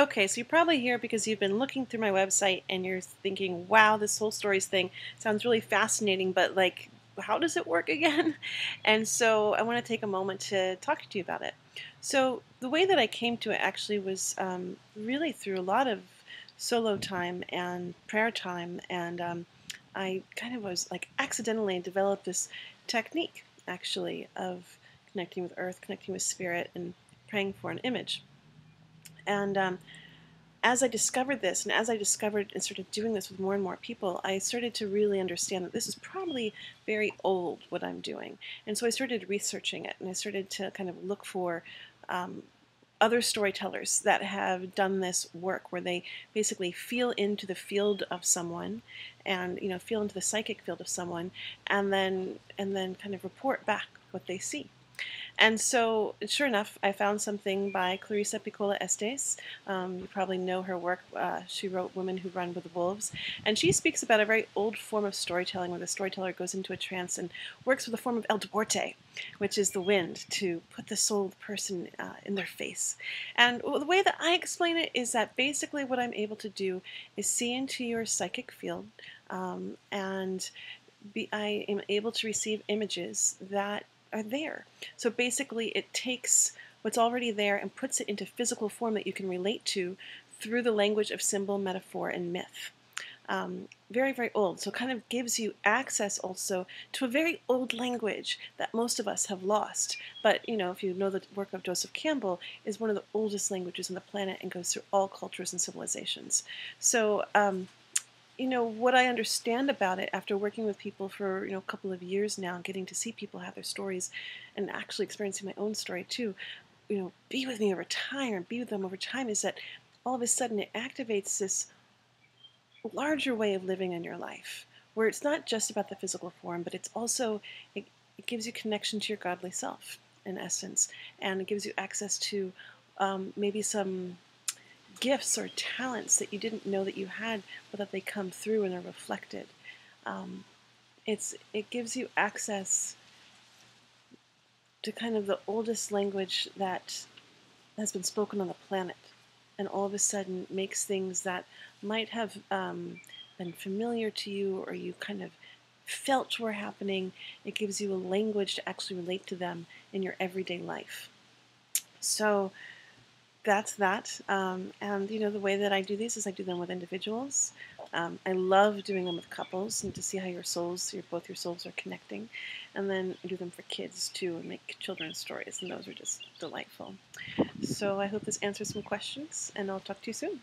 Okay, so you're probably here because you've been looking through my website and you're thinking, wow, this whole stories thing sounds really fascinating, but like, how does it work again? And so I want to take a moment to talk to you about it. So the way that I came to it actually was really through a lot of solo time and prayer time, and I kind of was like accidentally developed this technique actually of connecting with earth, connecting with spirit, and praying for an image. And as I discovered this, and as I discovered and started doing this with more and more people, I started to really understand that this is probably very old, what I'm doing. And so I started researching it, and I started to kind of look for um, other storytellers that have done this work where they basically feel into the field of someone and feel into the psychic field of someone and then kind of report back what they see. And so, sure enough, I found something by Clarissa Pinkola Estes. You probably know her work. She wrote Women Who Run with the Wolves. And she speaks about a very old form of storytelling where the storyteller goes into a trance and works with a form of el duarte, which is the wind, to put the soul of the person in their face. And the way that I explain it is that basically what I'm able to do is see into your psychic field and I am able to receive images that are there. So basically, it takes what's already there and puts it into physical form that you can relate to through the language of symbol, metaphor, and myth. Very, very old. So it kind of gives you access also to a very old language that most of us have lost. But, if you know the work of Joseph Campbell, is one of the oldest languages on the planet and goes through all cultures and civilizations. So, what I understand about it after working with people for a couple of years now, getting to see people have their stories, and actually experiencing my own story too, be with me over time and be with them over time, is that all of a sudden it activates this larger way of living in your life, where it's not just about the physical form, but it's also it gives you connection to your godly self in essence, and it gives you access to maybe some gifts or talents that you didn't know that you had, but that they come through and are reflected. Um, it gives you access to kind of the oldest language that has been spoken on the planet, and all of a sudden makes things that might have been familiar to you or you kind of felt were happening. It gives you a language to actually relate to them in your everyday life. So that's that. And the way that I do these is I do them with individuals. I love doing them with couples and to see how both your souls are connecting. And then I do them for kids too and make children's stories, and those are just delightful. So I hope this answers some questions, and I'll talk to you soon.